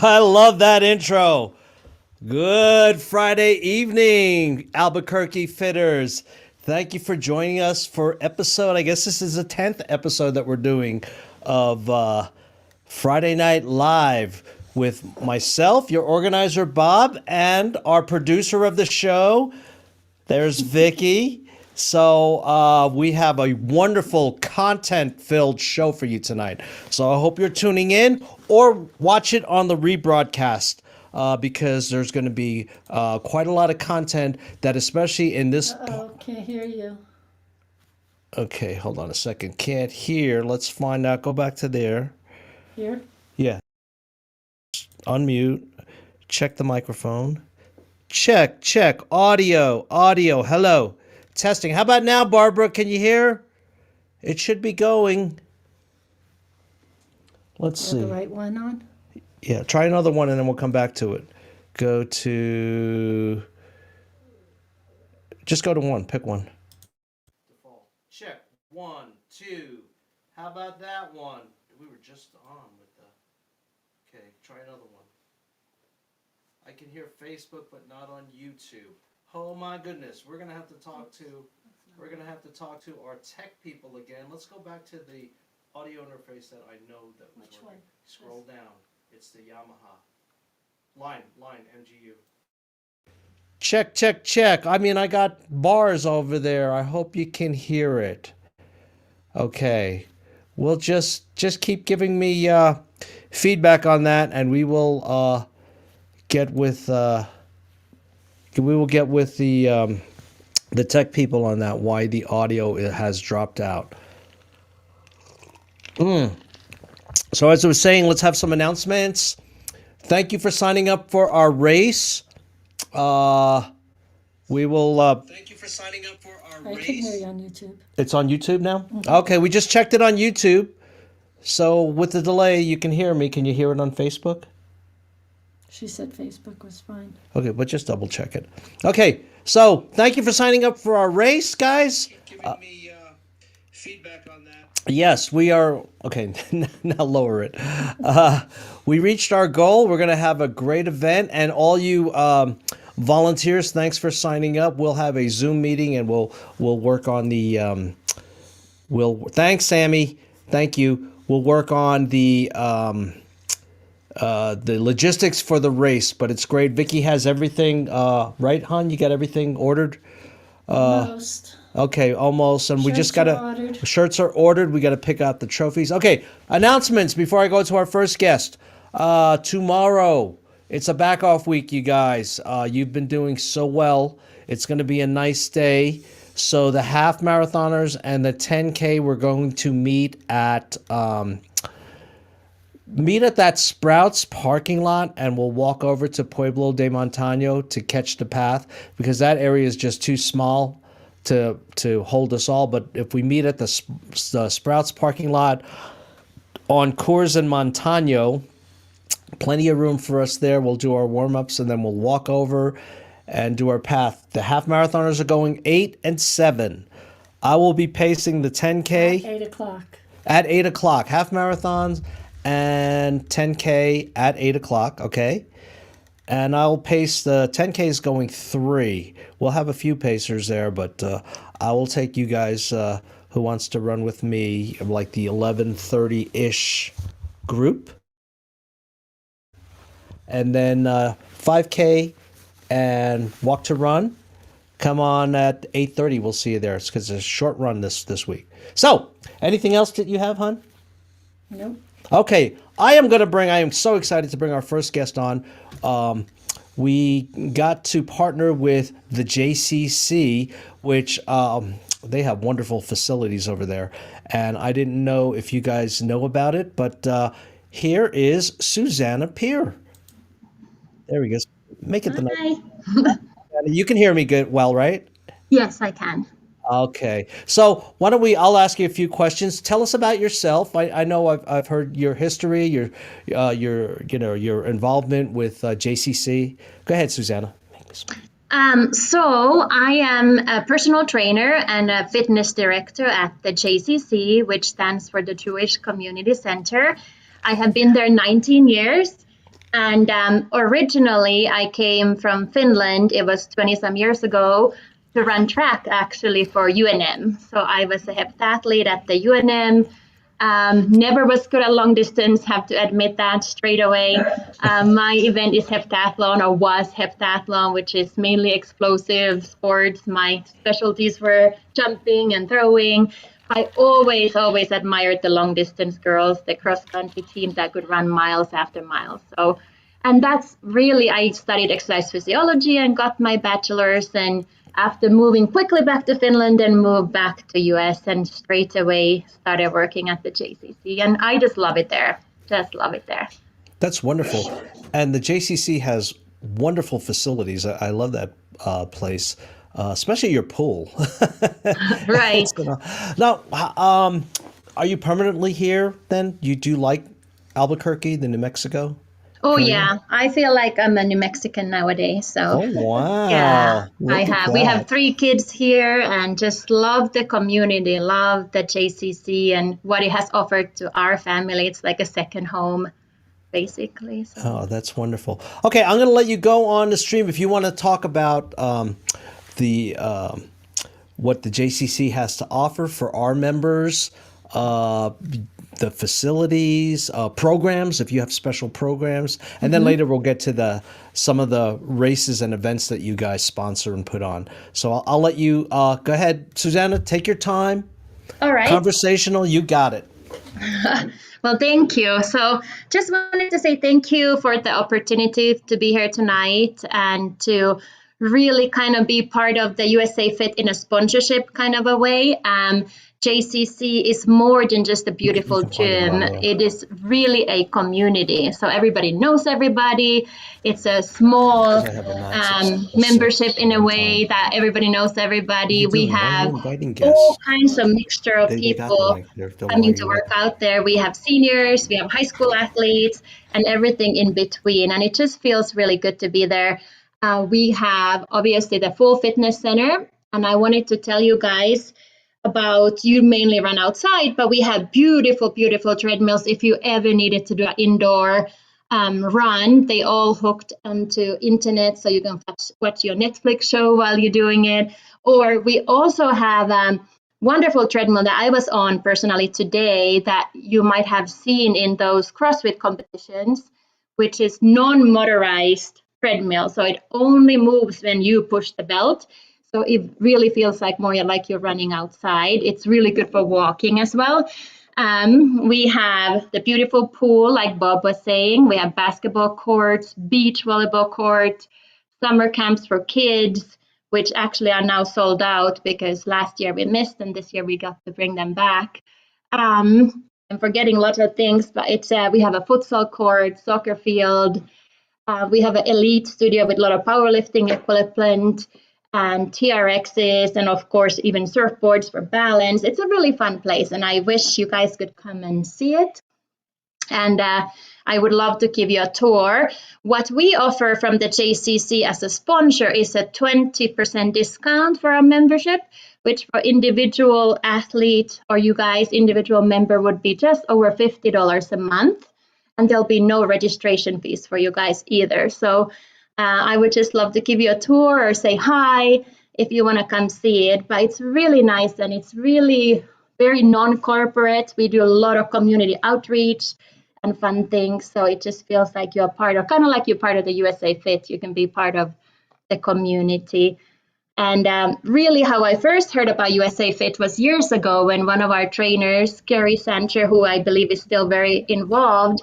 I love that intro. Good Friday evening, Albuquerque Fitters. Thank you for joining us for episode, I guess this is the 10th episode that we're doing of Friday Night Live with myself, your organizer, Bob, and our producer of the show. There's Vicky. So we have a wonderful content-filled show for you tonight. So I hope you're tuning in or watch it on the rebroadcast because there's going to be quite a lot of content that, especially in this. Uh-oh, can't hear you. Okay, hold on a second. Can't hear. Let's find out. Go back to there. Here? Yeah. Unmute. Check the microphone. Check. Audio. Hello. Testing. How about now, Barbara? Can you hear? It should be going. Let's Is see. the right one on? Yeah, try another one and then we'll come back to it. Go to. Just go to one. Pick one. Default. Check. 1, 2. How about that one? We were just on with the. Okay, try another one. I can hear Facebook, but not on YouTube. Oh my goodness, we're gonna have to talk to our tech people again. Let's go back to the audio interface that I know that was Which working. one? Scroll down. It's the Yamaha. Line, MGU. Check. I mean, I got bars over there. I hope you can hear it. Okay. We'll just keep giving me feedback on that, and we will get with the tech people on that. Why the audio has dropped out. So as I was saying, let's have some announcements. Thank you for signing up for our race. We will. Thank you for signing up for our I can hear you on YouTube. It's on YouTube now? Okay, we just checked it on YouTube. So with the delay, you can hear me. Can you hear it on Facebook? She said Facebook was fine. Okay, but just double check it. Okay, so thank you for signing up for our race, guys. Giving me feedback on that. Yes, we are. Okay, now lower it. We reached our goal. We're going to have a great event. And all you volunteers, thanks for signing up. We'll have a Zoom meeting and we'll work on the. Thanks, Sammy. Thank you. We'll work on the logistics for the race, but it's great. Vicky has everything, right, hon? You got everything ordered? Almost. Okay, almost. And we just got to. Shirts are ordered. We got to pick out the trophies. Okay, announcements before I go to our first guest. Tomorrow, it's a back off week, you guys. You've been doing so well. It's going to be a nice day. So the half marathoners and the 10K, we're going to meet at that Sprouts parking lot, and we'll walk over to Pueblo de Montaño to catch the path because that area is just too small to hold us all. But if we meet at the Sprouts parking lot on Coors and Montaño, plenty of room for us there. We'll do our warm-ups and then we'll walk over and do our path. The half marathoners are going 8 and 7. I will be pacing the 10K At 8 o'clock. at 8 o'clock. Half marathons and 10K at 8 o'clock, okay? And I'll pace the 10K is going 3. We'll have a few pacers there, but I will take you guys who wants to run with me, like the 11:30-ish group. And then 5K and walk to run. Come on at 8:30. We'll see you there. It's because it's a short run this week. So, anything else that you have, hon? Nope. Okay, I am so excited to bring our first guest on. We got to partner with the JCC, which they have wonderful facilities over there. And I didn't know if you guys know about it, but here is Susanna Pier. There we go. Make it the Hi. You can hear me well, right? Yes, I can. Okay. So why don't I'll ask you a few questions. Tell us about yourself. I know I've heard your history, your involvement with JCC. Go ahead, Susanna. So I am a personal trainer and a fitness director at the JCC, which stands for the Jewish Community Center. I have been there 19 years. And originally, I came from Finland. It was 20 some years ago to run track actually for UNM. So I was a heptathlete at the UNM. Never was good at long distance, have to admit that straight away. My event is heptathlon, or was heptathlon, which is mainly explosive sports. My specialties were jumping and throwing. I always admired the long distance girls, the cross country team that could run miles after miles. So, and that's really, I studied exercise physiology and got my bachelor's. And after moving quickly back to Finland and moved back to US and straight away started working at the JCC. And I just love it there. Just love it there. That's wonderful. And the JCC has wonderful facilities. I love that place, especially your pool. Right. Now, are you permanently here then? You do like Albuquerque, the New Mexico? Oh, area? yeah. I feel like I'm a New Mexican nowadays. So. Oh, wow. Yeah, Look at We that. have 3 kids here and just love the community, love the JCC and what it has offered to our family. It's like a second home, basically. So. Oh, that's wonderful. Okay, I'm going to let you go on the stream if you want to talk about the what the JCC has to offer for our members, the facilities, programs, if you have special programs, and then later we'll get to some of the races and events that you guys sponsor and put on. So I'll let you go ahead, Susanna. Take your time. All right. Conversational, you got it. Well, thank you. So just wanted to say thank you for the opportunity to be here tonight and to really kind of be part of the USA Fit in a sponsorship kind of a way. JCC is more than just a beautiful gym. It is really a community. So everybody knows everybody. It's a small membership in a way that everybody knows everybody. We have all kinds of mixture of people coming to work out there. We have seniors, we have high school athletes, and everything in between. And it just feels really good to be there. We have obviously the full fitness center. And I wanted to tell you guys about, you mainly run outside, but we have beautiful, beautiful treadmills. If you ever needed to do an indoor run, they all hooked onto internet, so you can watch your Netflix show while you're doing it. Or we also have a wonderful treadmill that I was on personally today that you might have seen in those CrossFit competitions, which is non-motorized treadmill. So it only moves when you push the belt. So it really feels like more like you're running outside. It's really good for walking as well. We have the beautiful pool, like Bob was saying. We have basketball courts, beach volleyball court, summer camps for kids, which actually are now sold out because last year we missed and this year we got to bring them back. I'm forgetting lots of things, but it's we have a futsal court, soccer field. We have an elite studio with a lot of powerlifting equipment and TRXs, and of course, even surfboards for balance. It's a really fun place, and I wish you guys could come and see it. And I would love to give you a tour. What we offer from the JCC as a sponsor is a 20% discount for our membership, which for individual athlete or you guys, individual member, would be just over $50 a month. And there'll be no registration fees for you guys either. So I would just love to give you a tour or say hi if you want to come see it. But it's really nice and it's really very non-corporate. We do a lot of community outreach and fun things. So it just feels like you're part of, kind of like you're part of the USA Fit. You can be part of the community. And really how I first heard about USA Fit was years ago when one of our trainers, Gary Sancher, who I believe is still very involved,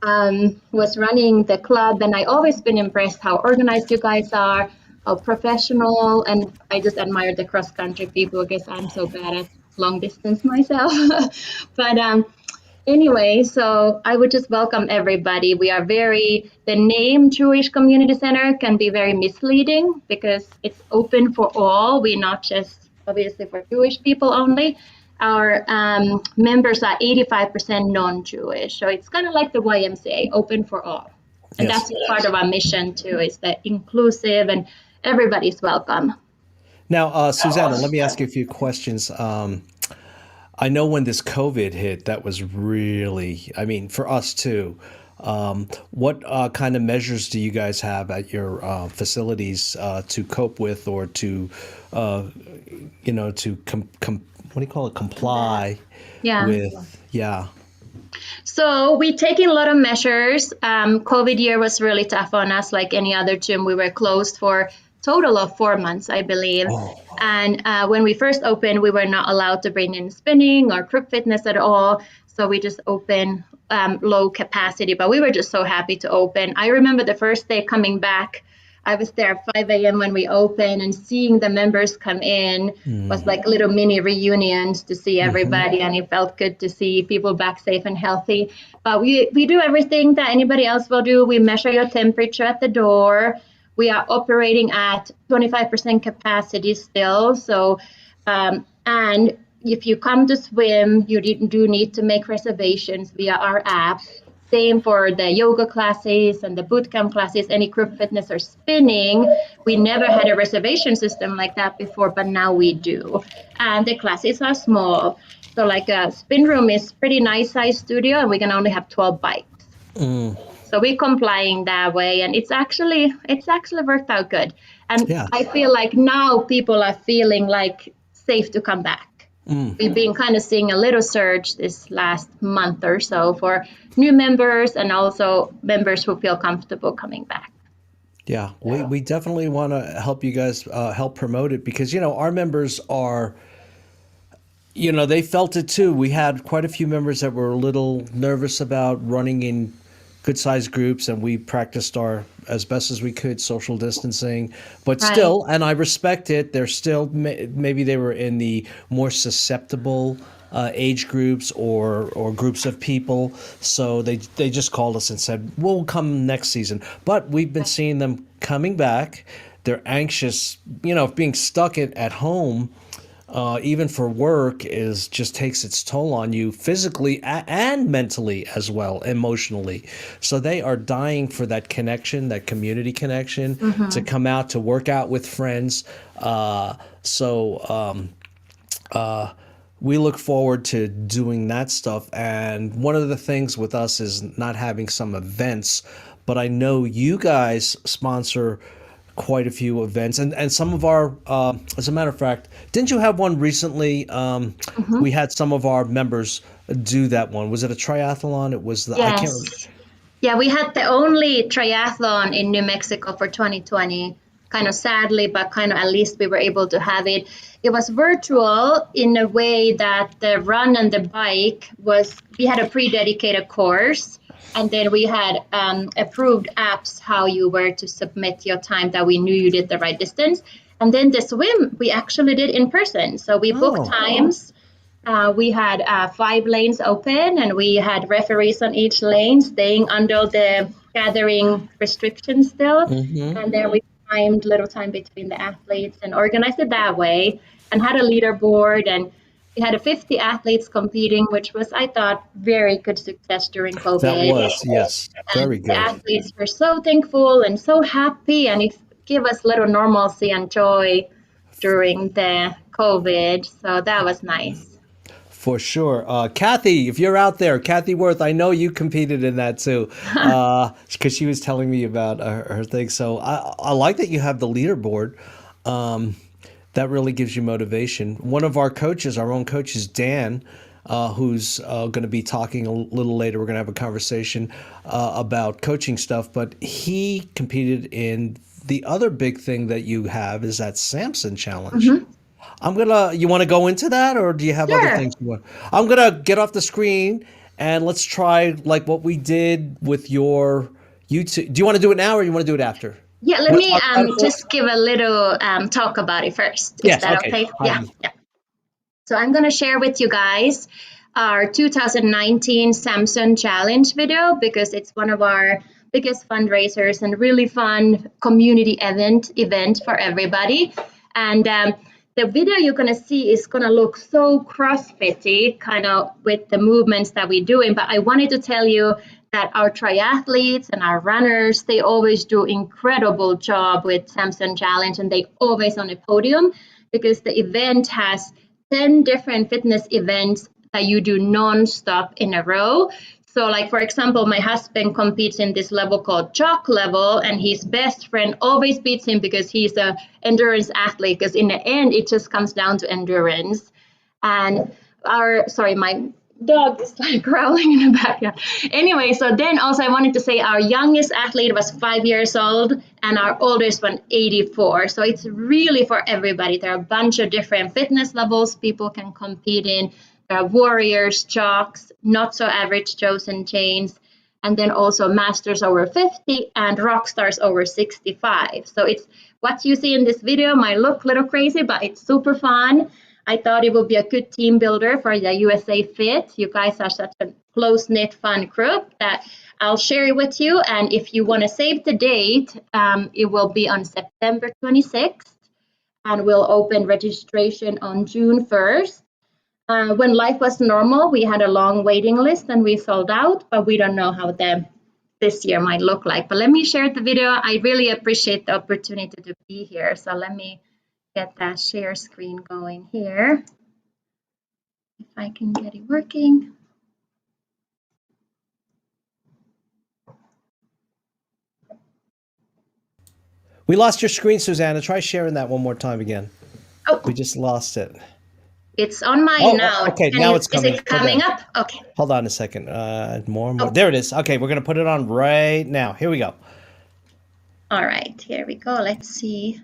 was running the club. And I always been impressed how organized you guys are, how professional. And I just admire the cross-country people because I'm so bad at long distance myself. But anyway, so I would just welcome everybody. We are the name Jewish Community Center can be very misleading because it's open for all. We're not just obviously for Jewish people only. Our members are 85% non-Jewish. So it's kind of like the YMCA, open for all. And Yes. that's part of our mission too, is that inclusive and everybody's welcome. Now, Susanna, let me ask you a few questions. I know when this COVID hit, that was really, I mean, for us too, What kind of measures do you guys have at your facilities to cope with, or to, to what do you call it, comply Yeah. with? Yeah. So we taking a lot of measures. COVID year was really tough on us. Like any other gym, we were closed for total of 4 months, I believe. Oh, And when we first opened, we were not allowed to bring in spinning or group fitness at all. So we just opened low capacity. But we were just so happy to open. I remember the first day coming back. I was there at 5 a.m. when we opened, and seeing the members come in was like little mini reunions to see everybody, and it felt good to see people back safe and healthy. But we do everything that anybody else will do. We measure your temperature at the door. We are operating at 25% capacity still. So, and if you come to swim, you do need to make reservations via our app. Same for the yoga classes and the bootcamp classes, any group fitness or spinning. We never had a reservation system like that before, but now we do. And the classes are small. So like a spin room is pretty nice size studio, and we can only have 12 bikes. So we're complying that way, and it's actually worked out good. And yeah. I feel like now people are feeling like safe to come back. We've been kind of seeing a little surge this last month or so for new members, and also members who feel comfortable coming back. Yeah, we definitely want to help you guys help promote it, because, our members are, they felt it too. We had quite a few members that were a little nervous about running in good sized groups, and we practiced our as best as we could social distancing, but Right. still, and I respect it, they're still, maybe they were in the more susceptible age groups or groups of people, so they just called us and said, we'll come next season. But we've been seeing them coming back. They're anxious, being stuck at home, even for work, just takes its toll on you physically and mentally as well, emotionally. So they are dying for that connection, that community connection, to come out to work out with friends. We look forward to doing that stuff. And one of the things with us is not having some events, but I know you guys sponsor quite a few events, and some of our, as a matter of fact, didn't you have one recently? We had some of our members do that one. Was it a triathlon? It was I can't remember. Yes. Yeah, we had the only triathlon in New Mexico for 2020, kind of sadly, but kind of at least we were able to have it. It was virtual in a way that the run and the bike we had a pre-dedicated course, and then we had approved apps how you were to submit your time, that we knew you did the right distance. And then the swim, we actually did in person. So we booked times. We had 5 lanes open, and we had referees on each lane staying under the gathering restrictions still. And then we timed little time between the athletes and organized it that way, and had a leaderboard. And we had 50 athletes competing, which was, I thought, very good success during COVID. That was, yes, very And good. the athletes were so thankful and so happy, and it gave us little normalcy and joy during the COVID. So that was nice. For sure. Kathy, if you're out there, Kathy Worth, I know you competed in that too, because she was telling me about her thing. So I like that you have the leaderboard. That really gives you motivation. One of our coaches, our own coach, is Dan, who's going to be talking a little later. We're going to have a conversation about coaching stuff, but he competed in the other big thing that you have is that Samson Challenge. You want to go into that, or do you have other Sure. things you want? I'm going to get off the screen and let's try like what we did with your YouTube. Do you want to do it now, or you want to do it after? Yeah, let Wanna me talk about it just give a little talk about it first. Is Yes, that okay. okay? Yeah. So I'm going to share with you guys our 2019 Samson Challenge video, because it's one of our biggest fundraisers and really fun community event for everybody. And the video you're going to see is going to look so CrossFit-y, kind of with the movements that we're doing. But I wanted to tell you that our triathletes and our runners, they always do incredible job with Samson Challenge, and they always on the podium, because the event has 10 different fitness events that you do non-stop in a row. So like, for example, my husband competes in this level called jock level, and his best friend always beats him because he's a endurance athlete, because in the end, it just comes down to endurance. And my dog is like growling in the backyard. Anyway, so then also I wanted to say our youngest athlete was 5 years old and our oldest one 84. So it's really for everybody. There are a bunch of different fitness levels people can compete in. There are warriors, jocks, not so average Joes and Janes, and then also masters over 50 and rock stars over 65. So it's what you see in this video might look a little crazy, but it's super fun. I thought it would be a good team builder for the USA Fit. You guys are such a close-knit, fun group that I'll share it with you. And if you want to save the date, it will be on September 26th, and we'll open registration on June 1st. When life was normal, we had a long waiting list and we sold out, but we don't know how this year might look like. But let me share the video. I really appreciate the opportunity to be here. So let me get that share screen going here. If I can get it working. We lost your screen, Susanna. Try sharing that one more time again. Oh, We just lost it. it's on mine now. Okay, now it's coming. Is it coming up? Okay. Hold on a second. More. There it is. Okay, we're going to put it on right now. Here we go. All right, here we go. Let's see.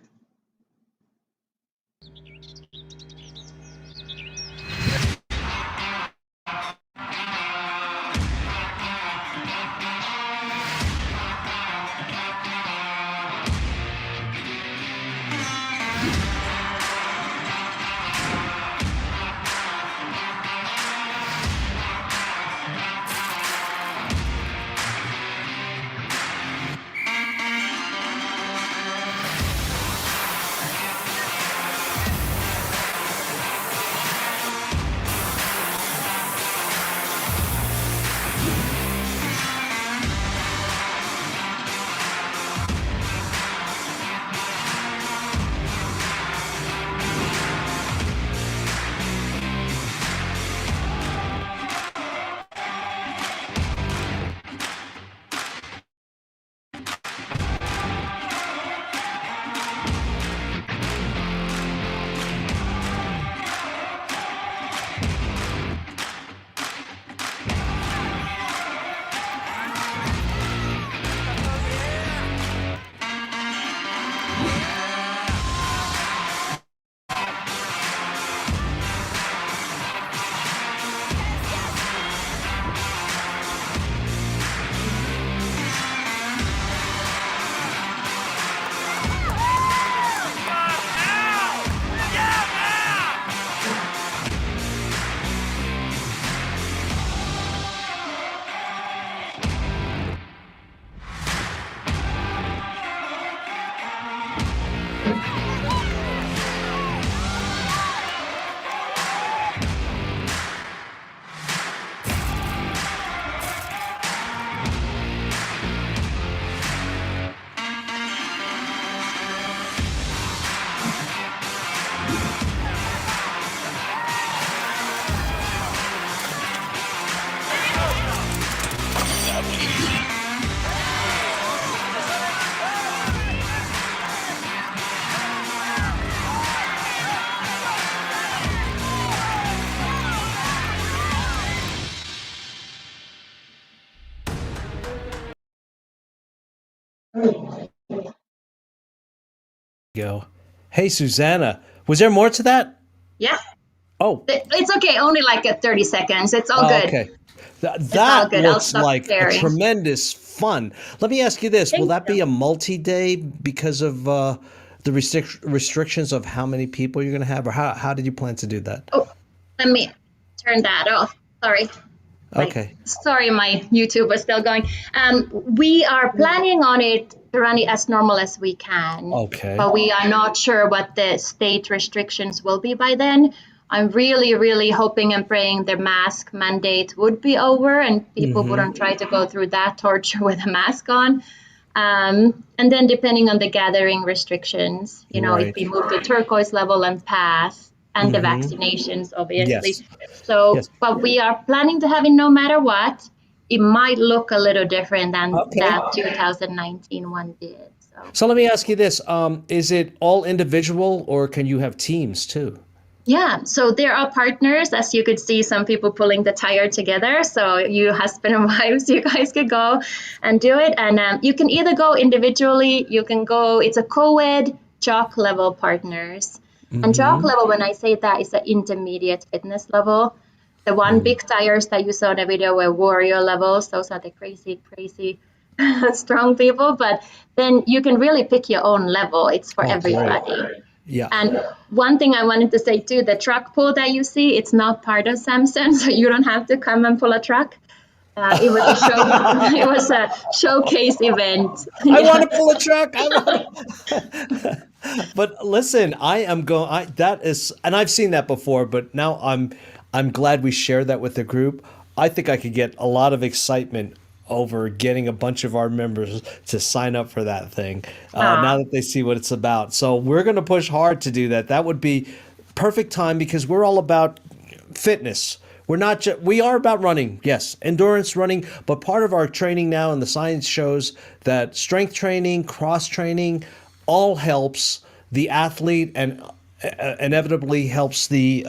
Go. Hey, Susanna. Was there more to that? Yeah. Oh. It's okay. Only like 30 seconds. It's all good. Okay. all That good. I'll looks stop like a sharing. tremendous fun. Let me ask you this. Will that be a multi-day because of the restrictions of how many people you're going to have? Or how did you plan to do that? Oh, let me turn that off. Sorry. Okay. Sorry, my YouTube was still going. We are planning on it to run it as normal as we can. Okay. But we are not sure what the state restrictions will be by then. I'm really, really hoping and praying the mask mandate would be over and people wouldn't try to go through that torture with a mask on. And then depending on the gathering restrictions, if we move to turquoise level and pass, and the vaccinations, obviously. Yes. So, Yes. but we are planning to have it no matter what. it might look a little different than Okay. that 2019 one did. So let me ask you this: is it all individual, or can you have teams too? Yeah, so there are partners, as you could see, some people pulling the tire together. So you husband and wives, you guys could go and do it. And you can either go individually, you can go, it's a co-ed jock level partners. And jock level, when I say that, is the intermediate fitness level. The one big tires that you saw in the video were warrior levels. Those are the crazy, crazy strong people. But then you can really pick your own level. It's for Oh, great. everybody. Yeah. And one thing I wanted to say too, the truck pull that you see, it's not part of Samson, so you don't have to come and pull a truck. It was a show. It was a showcase event. I want to pull a truck. But listen, I am going. That is, and I've seen that before. But now I'm glad we shared that with the group. I think I could get a lot of excitement over getting a bunch of our members to sign up for that thing now that they see what it's about. So we're going to push hard to do that. That would be perfect time because we're all about fitness. We're not just, we are about running, yes, endurance running, but part of our training now and the science shows that strength training, cross training, all helps the athlete and inevitably helps the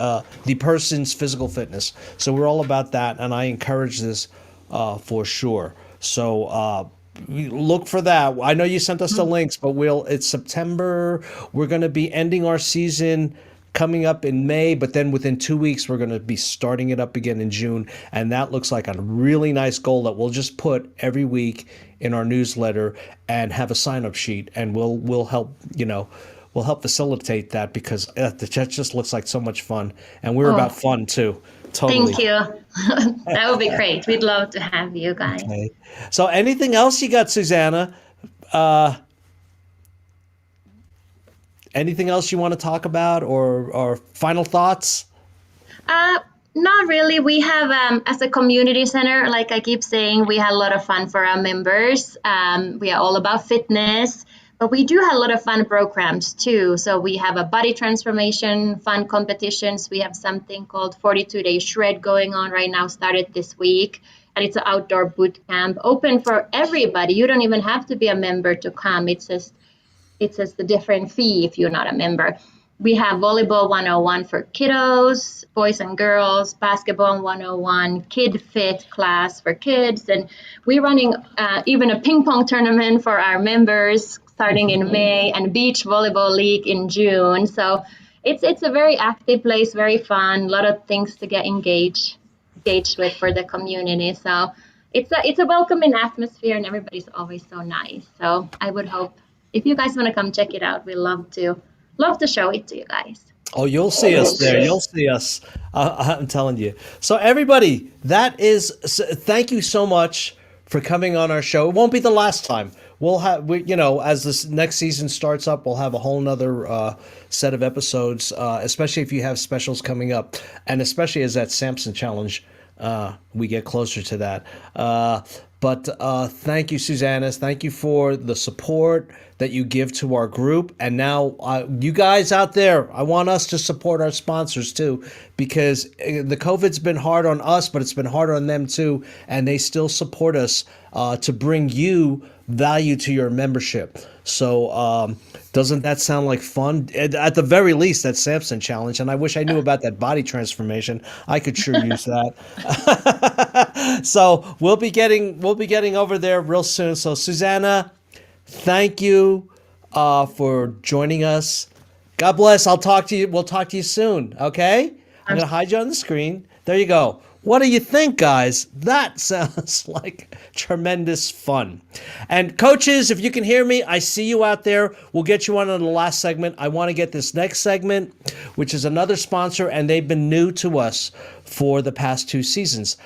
person's physical fitness. So we're all about that, and I encourage this for sure. So look for that. I know you sent us the links, but it's September. We're going to be ending our season coming up in May, but then within 2 weeks, we're going to be starting it up again in June. And that looks like a really nice goal that we'll just put every week in our newsletter and have a sign-up sheet. And we'll help, we'll help facilitate that because that just looks like so much fun. And we're about fun too. Totally. Thank you. That would be great. We'd love to have you guys. Okay. So anything else you got, Susanna? Anything else you want to talk about or final thoughts? Not really. We have, as a community center, like I keep saying, we had a lot of fun for our members. We are all about fitness, but we do have a lot of fun programs too. So we have a body transformation, fun competitions. We have something called 42-Day Shred going on right now, started this week. And it's an outdoor boot camp, open for everybody. You don't even have to be a member to come. It's just a different fee if you're not a member. We have volleyball 101 for kiddos, boys and girls, basketball 101, kid fit class for kids. And we're running even a ping pong tournament for our members starting in May and beach volleyball league in June. So it's a very active place, very fun, a lot of things to get engaged with for the community. So it's a welcoming atmosphere and everybody's always so nice. So I would hope if you guys want to come check it out, we love to show it to you guys. Oh, you'll see us there. You'll see us. I'm telling you. So everybody, thank you so much for coming on our show. It won't be the last time. We'll have, as this next season starts up, we'll have a whole nother set of episodes, especially if you have specials coming up, and especially as that Samson Challenge, we get closer to that. But thank you, Susanna. Thank you for the support that you give to our group. And now you guys out there, I want us to support our sponsors too, because the COVID's been hard on us, but it's been hard on them too. And they still support us to bring you value to your membership. So doesn't that sound like fun? At the very least, that Samson Challenge. And I wish I knew about that body transformation. I could sure use that. So we'll be getting over there real soon. So Susanna, thank you for joining us. God bless. I'll talk to you. We'll talk to you soon. Okay? I'm going to hide you on the screen. There you go. What do you think, guys? That sounds like tremendous fun. And coaches, if you can hear me, I see you out there. We'll get you on the last segment. I want to get this next segment, which is another sponsor, and they've been new to us for the past 2 seasons.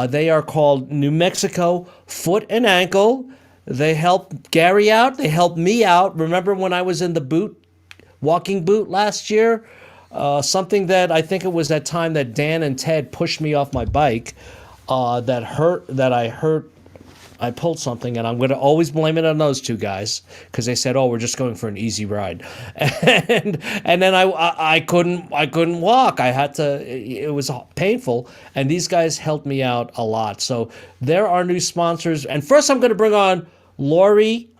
They are called New Mexico Foot and Ankle. They help Gary out. They helped me out. Remember when I was in the walking boot last year? Something that I think it was that time that Dan and Ted pushed me off my bike that I hurt I pulled something, and I'm going to always blame it on those two guys because they said, "Oh, we're just going for an easy ride," and then I couldn't walk. I had to. It was painful, and these guys helped me out a lot. So there are new sponsors, and first I'm going to bring on Lori,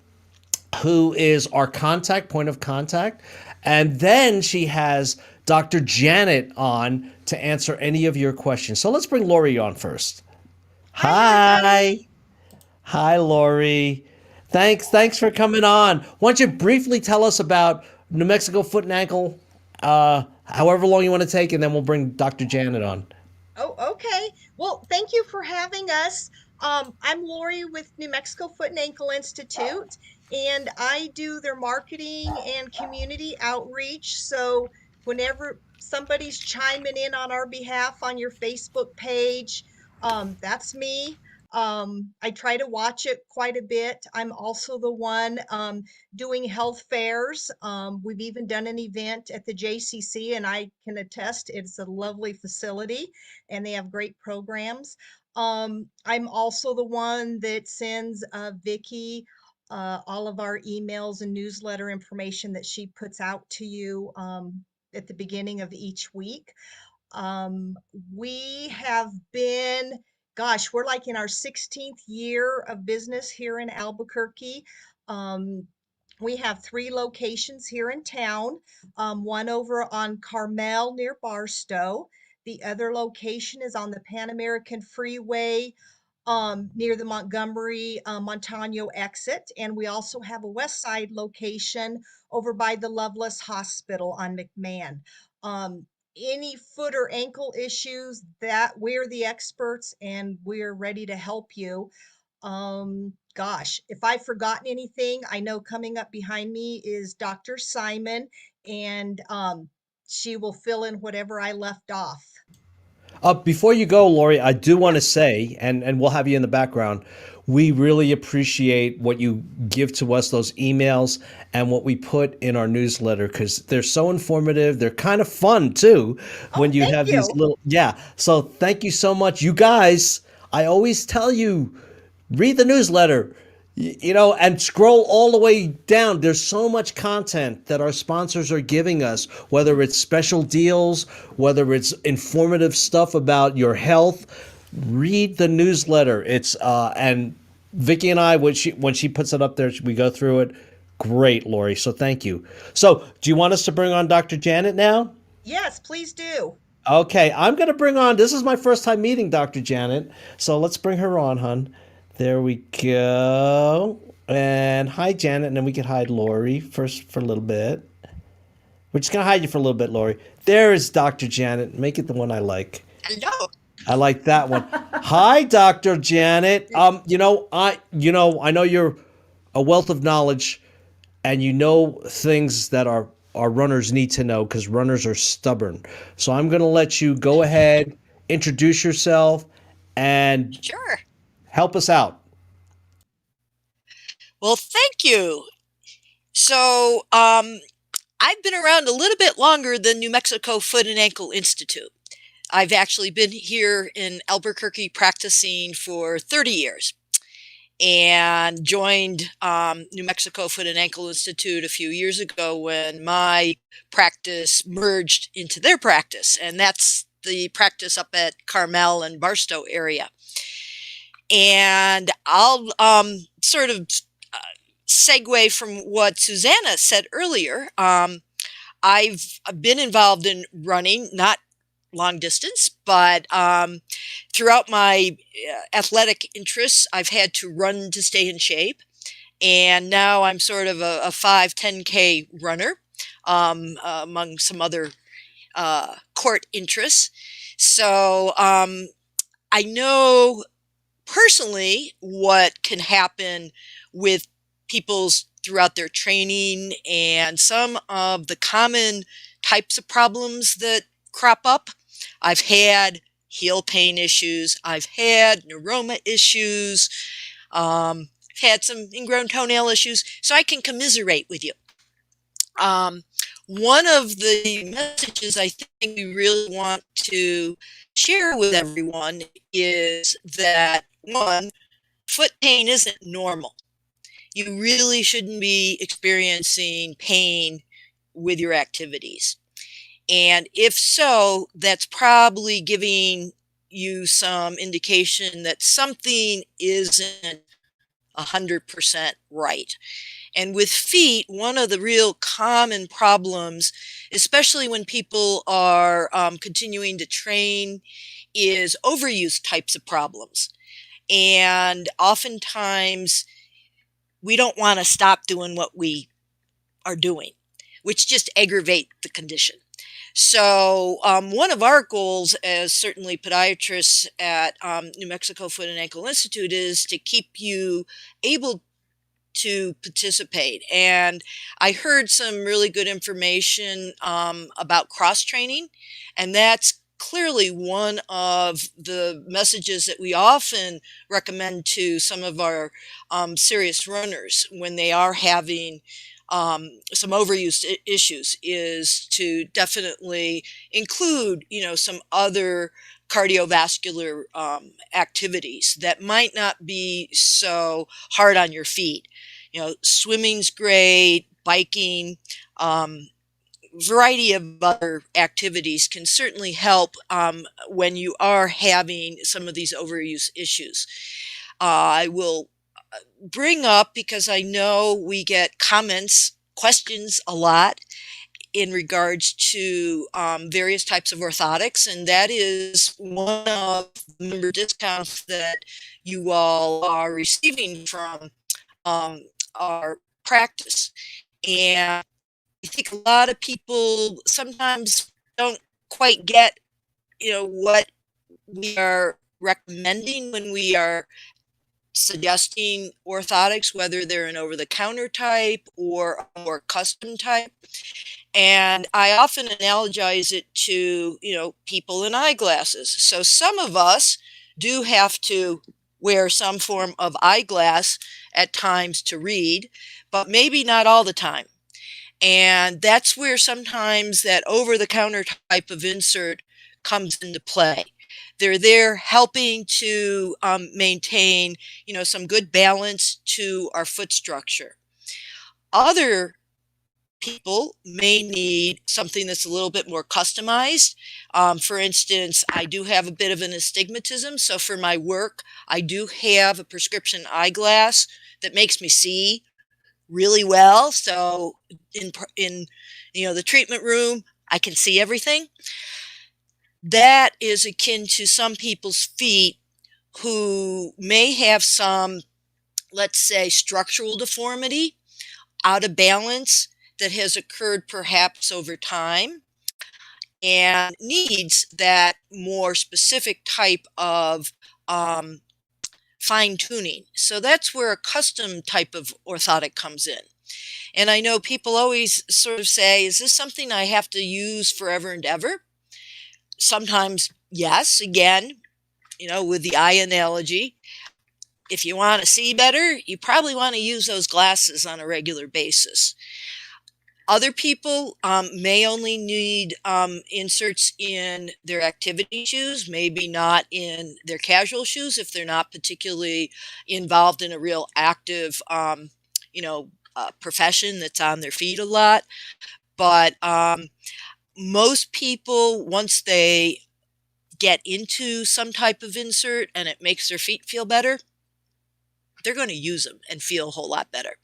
who is our point of contact, and then she has Dr. Janet on to answer any of your questions. So let's bring Lori on first. Hi. Hi, Lori. Thanks for coming on. Why don't you briefly tell us about New Mexico Foot and Ankle, however long you want to take, and then we'll bring Dr. Janet on. Oh, okay. Well, thank you for having us. I'm Lori with New Mexico Foot and Ankle Institute, and I do their marketing and community outreach. So whenever somebody's chiming in on our behalf on your Facebook page, that's me. I try to watch it quite a bit. I'm also the one doing health fairs. We've even done an event at the JCC, and I can attest it's a lovely facility and they have great programs. I'm also the one that sends Vicky all of our emails and newsletter information that she puts out to you at the beginning of each week. Um, we have been, gosh, we're like in our 16th year of business here in Albuquerque. Um, we have 3 locations here in town, one over on Carmel near Barstow. The other location is on the Pan American Freeway near the Montgomery Montano exit. And we also have a west side location over by the Loveless Hospital on McMahon. Um, any foot or ankle issues, that we're the experts and we're ready to help you. Gosh, if I've forgotten anything, I know coming up behind me is Dr. Simon, and she will fill in whatever I left off. Before you go, Lori, I do want to say, and we'll have you in the background, we really appreciate what you give to us, those emails, and what we put in our newsletter, because they're so informative. They're kind of fun, too, when you Thank have these you. little, yeah. So thank you so much. You guys, I always tell you, read the newsletter, and scroll all the way down. There's so much content that our sponsors are giving us, whether it's special deals, whether it's informative stuff about your health. Read the newsletter. It's and Vicky and I, when she puts it up there, we go through it. Great, Lori. So thank you. So do you want us to bring on Dr. Janet now? Yes, please do. Okay, I'm going to bring on, this is my first time meeting Dr. Janet, so let's bring her on, hon. There we go. And hi, Janet, and then we can hide Lori first for a little bit. We're just going to hide you for a little bit, Lori. There is Dr. Janet. Make it the one I like. Hello. I like that one. Hi, Dr. Janet. I know you're a wealth of knowledge, and you know things that our runners need to know because runners are stubborn. So I'm going to let you go ahead, introduce yourself, and Sure. help us out. Well, thank you. So, I've been around a little bit longer than New Mexico Foot and Ankle Institute. I've actually been here in Albuquerque practicing for 30 years and joined New Mexico Foot and Ankle Institute a few years ago when my practice merged into their practice, and that's the practice up at Carmel and Barstow area. And I'll sort of segue from what Susanna said earlier. I've been involved in running, not long distance, but throughout my athletic interests, I've had to run to stay in shape. And now I'm sort of a 5-10K runner among some other court interests. So I know personally what can happen with people's throughout their training and some of the common types of problems that crop up. I've had heel pain issues. I've had neuroma issues. Had some ingrown toenail issues. So I can commiserate with you. One of the messages I think we really want to share with everyone is that, one, foot pain isn't normal. You really shouldn't be experiencing pain with your activities. And if so, that's probably giving you some indication that something isn't 100% right. And with feet, one of the real common problems, especially when people are continuing to train, is overuse types of problems. And oftentimes, we don't want to stop doing what we are doing, which just aggravate the condition. So one of our goals as certainly podiatrists at New Mexico Foot and Ankle Institute is to keep you able to participate. And I heard some really good information about cross training, and that's clearly one of the messages that we often recommend to some of our serious runners when they are having some overuse issues, is to definitely include, some other cardiovascular activities that might not be so hard on your feet. Swimming's great, biking, variety of other activities can certainly help when you are having some of these overuse issues. I will bring up, because I know we get comments, questions a lot in regards to various types of orthotics, and that is one of the member discounts that you all are receiving from our practice. And I think a lot of people sometimes don't quite get, what we are recommending when we are suggesting orthotics, whether they're an over-the-counter type or a more custom type. And I often analogize it to, people in eyeglasses. So some of us do have to wear some form of eyeglass at times to read, but maybe not all the time. And that's where sometimes that over-the-counter type of insert comes into play. They're there helping to maintain, some good balance to our foot structure. Other people may need something that's a little bit more customized. For instance, I do have a bit of an astigmatism, so for my work, I do have a prescription eyeglass that makes me see really well. So in the treatment room, I can see everything. That is akin to some people's feet who may have some, let's say, structural deformity, out of balance, that has occurred perhaps over time and needs that more specific type of fine tuning. So that's where a custom type of orthotic comes in. And I know people always sort of say, is this something I have to use forever and ever? Sometimes, yes. Again, with the eye analogy, if you want to see better, you probably want to use those glasses on a regular basis. Other people may only need inserts in their activity shoes, maybe not in their casual shoes if they're not particularly involved in a real active, profession that's on their feet a lot. But most people, once they get into some type of insert and it makes their feet feel better, they're going to use them and feel a whole lot better.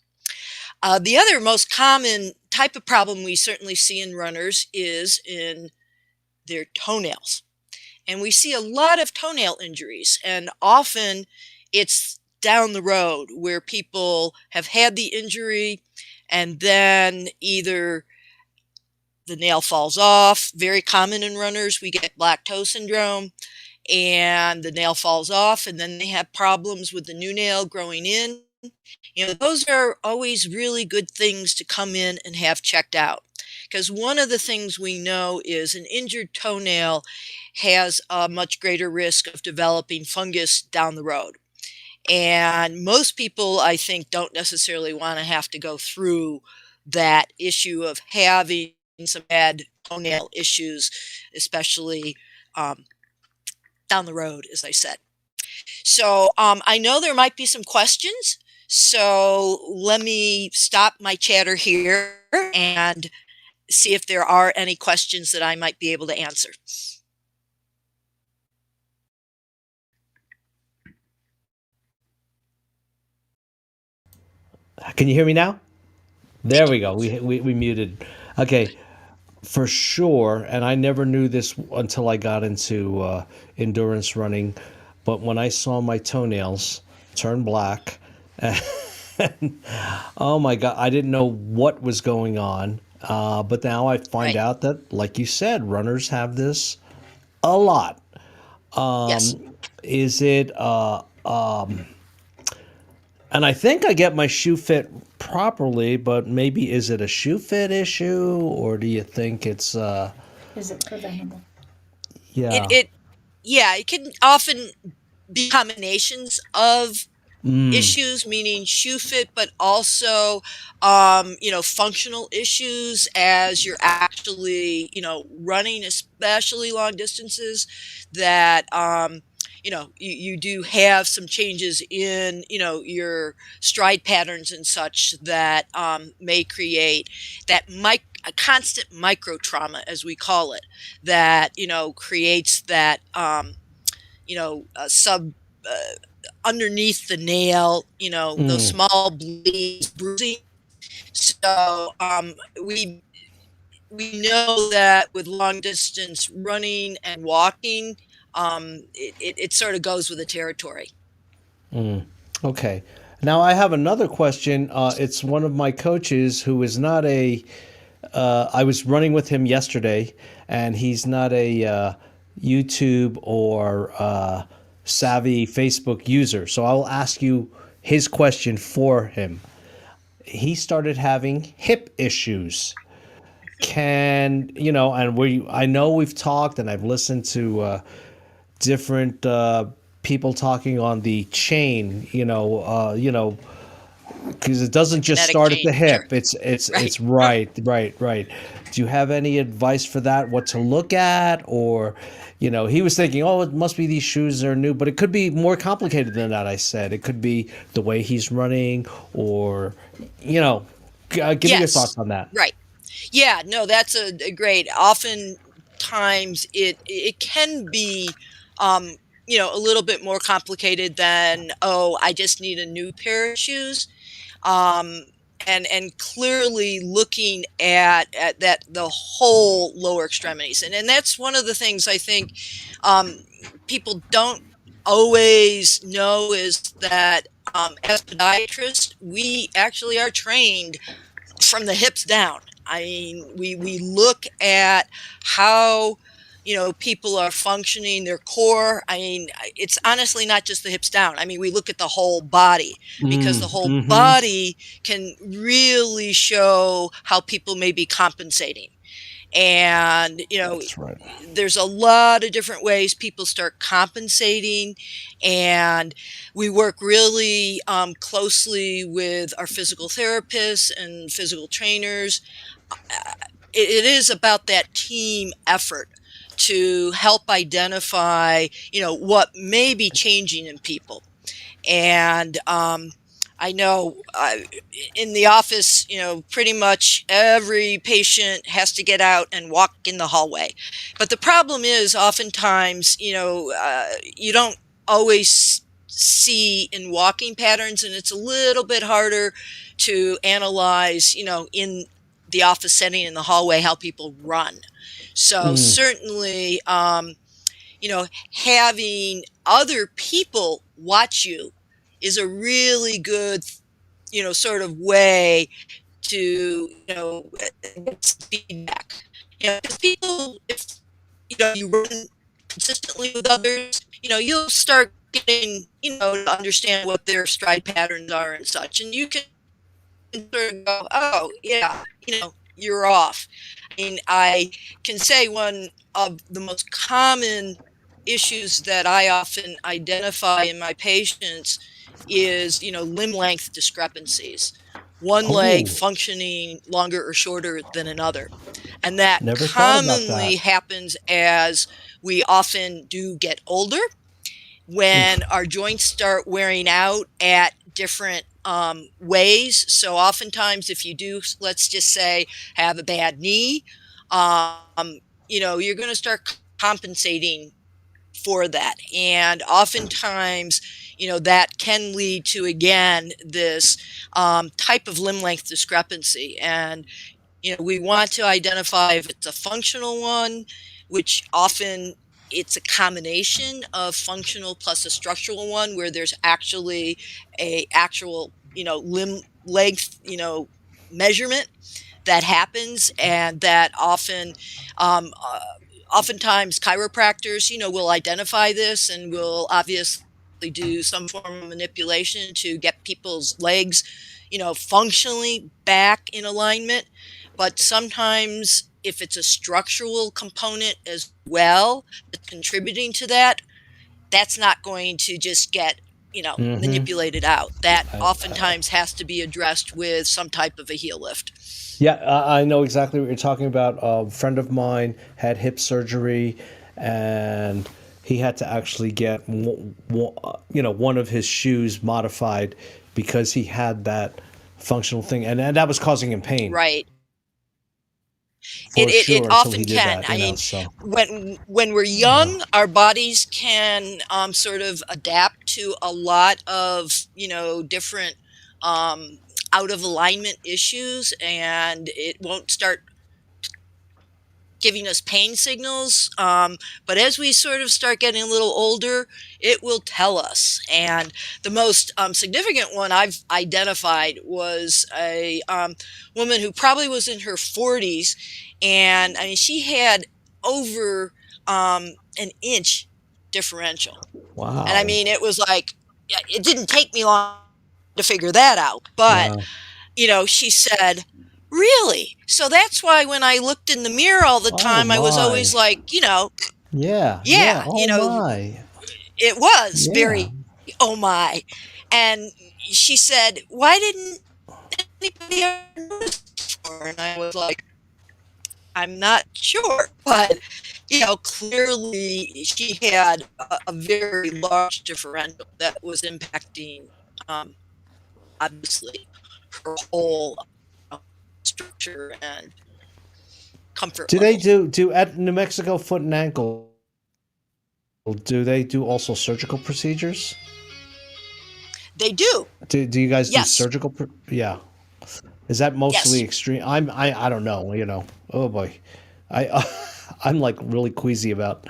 The other most common type of problem we certainly see in runners is in their toenails. And we see a lot of toenail injuries, and often it's down the road where people have had the injury and then either the nail falls off. Very common in runners, we get black toe syndrome, and the nail falls off, and then they have problems with the new nail growing in. Those are always really good things to come in and have checked out. Because one of the things we know is an injured toenail has a much greater risk of developing fungus down the road. And most people, I think, don't necessarily want to have to go through that issue of having some bad toenail issues, especially down the road, as I said. So I know there might be some questions. So let me stop my chatter here and see if there are any questions that I might be able to answer. Can you hear me now? There we go. We muted. Okay, for sure. And I never knew this until I got into endurance running. But when I saw my toenails turn black, and, oh my God, I didn't know what was going on. But now I find Right. out that, like you said, runners have this a lot. Yes. Is it and I think I get my shoe fit properly, but maybe is it a shoe fit issue, or do you think it's Is it preventable? yeah. It can often be combinations of Mm, issues, meaning shoe fit, but also, functional issues as you're actually, running, especially long distances that, you do have some changes in, your stride patterns and such that may create that a constant micro trauma, as we call it, that, creates that, sub uh, underneath the nail, those mm. small bleeds, bruising. So we know that with long distance running and walking, it sort of goes with the territory. Okay. Now I have another question. It's one of my coaches who is not a. I was running with him yesterday, and he's not a YouTube or savvy Facebook user. So I'll ask you his question for him. He started having hip issues. Can and I know we've talked, and I've listened to different people talking on the chain. Because it doesn't just Genetic start at the change, sure. hip. It's Right. it's right. Do you have any advice for that? What to look at, or he was thinking, oh, it must be these shoes are new, but it could be more complicated than that. I said it could be the way he's running, or give me your Yes. thoughts on that. Right. Yeah, no, that's a great. Oftentimes it can be a little bit more complicated than, oh, I just need a new pair of shoes. Um and clearly looking at that the whole lower extremities. And that's one of the things I think um people don't always know is that as podiatrists, we actually are trained from the hips down. I mean, we look at how people are functioning, their core. I mean, it's honestly not just the hips down. I mean, we look at the whole body because the whole Mm-hmm. body can really show how people may be compensating. And That's right. there's a lot of different ways people start compensating, and we work really closely with our physical therapists and physical trainers. It is about that team effort to help identify what may be changing in people. And I know in the office, pretty much every patient has to get out and walk in the hallway. But the problem is oftentimes, you don't always see in walking patterns, and it's a little bit harder to analyze, in the office setting in the hallway, how people run. So Mm, certainly, having other people watch you is a really good, sort of way to, get some feedback. 'Cause people, if you run consistently with others, you'll start getting, to understand what their stride patterns are and such, and you can sort of go, oh yeah, you're off. I mean, I can say one of the most common issues that I often identify in my patients is, limb length discrepancies. One leg oh, functioning longer or shorter than another. And that never thought about commonly that. happens as we often do get older, when our joints start wearing out at different ways. So oftentimes if you do, let's just say, have a bad knee, you're going to start compensating for that. And oftentimes, that can lead to, again, this type of limb length discrepancy. And, we want to identify if it's a functional one, which often it's a combination of functional plus a structural one where there's actually a actual, limb length, measurement that happens, and that oftentimes chiropractors, will identify this and will obviously do some form of manipulation to get people's legs, functionally back in alignment. But sometimes if it's a structural component as well that's contributing to that, that's not going to just get, manipulated out. That oftentimes has to be addressed with some type of a heel lift. Yeah, I know exactly what you're talking about. A friend of mine had hip surgery, and he had to actually get one of his shoes modified because he had that functional thing, and that was causing him pain. Right. For It sure, until often he did can. that. I mean, So when we're young, our bodies can sort of adapt to a lot of different out of alignment issues, and it won't start giving us pain signals. But as we sort of start getting a little older, it will tell us. And the most significant one I've identified was a woman who probably was in her 40s. And I mean, she had over an inch differential. wow. And I mean, it was like, it didn't take me long to figure that out. But, Wow. she said, really? So that's why when I looked in the mirror all the Oh time, I was always my. like, Yeah. yeah, Oh my. it was Yeah. very, oh my. And she said, why didn't anybody ever notice before? And I was like, I'm not sure, but clearly she had a very large differential that was impacting, obviously, her whole structure and comfort Do they level. do at New Mexico Foot and Ankle? Do they do also surgical procedures? They do, Do you guys do yes, surgical? Yeah. Is that mostly yes. extreme? I don't know. Oh boy, I I'm like really queasy about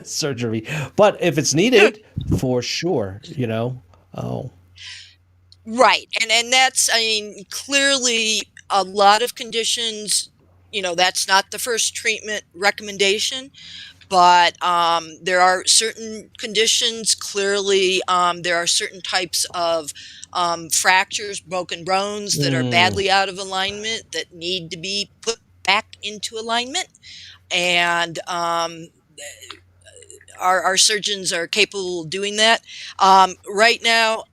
surgery, but if it's needed, for sure. Oh. Right. And that's, I mean, clearly a lot of conditions, that's not the first treatment recommendation, but there are certain conditions, clearly, there are certain types of fractures, broken bones that are Mm. badly out of alignment that need to be put back into alignment. And our surgeons are capable of doing that. Right now,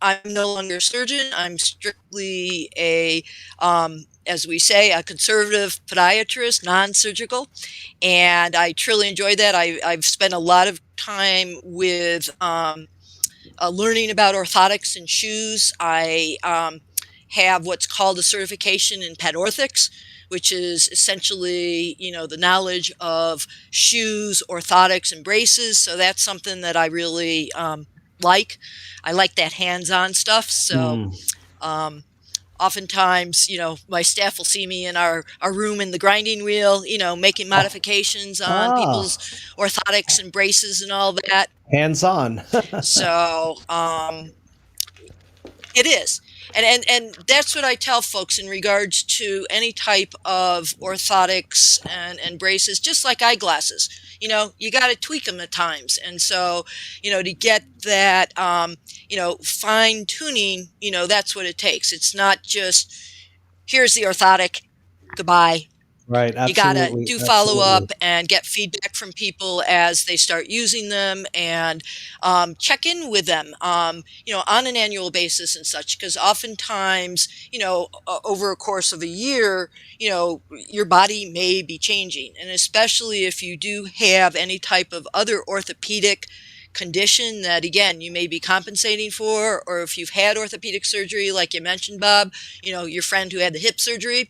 I'm no longer a surgeon. I'm strictly as we say, a conservative podiatrist, non-surgical, and I truly enjoy that. I've spent a lot of time with learning about orthotics and shoes. I have what's called a certification in pedorthics, which is essentially, the knowledge of shoes, orthotics, and braces. So that's something that I really like. I like that hands-on stuff. So Mm. um, oftentimes, my staff will see me in our room in the grinding wheel, making Oh. modifications on Ah. people's orthotics and braces and all that. Hands on. So it is. And that's what I tell folks in regards to any type of orthotics and braces, just like eyeglasses. You got to tweak them at times. And so, to get that, fine tuning, that's what it takes. It's not just, here's the orthotic, goodbye. Right. You got to Absolutely. do follow Absolutely. up and get feedback from people as they start using them, and check in with them, on an annual basis and such. Because oftentimes, over a course of a year, your body may be changing. And especially if you do have any type of other orthopedic condition that, again, you may be compensating for, or if you've had orthopedic surgery, like you mentioned, Bob, your friend who had the hip surgery,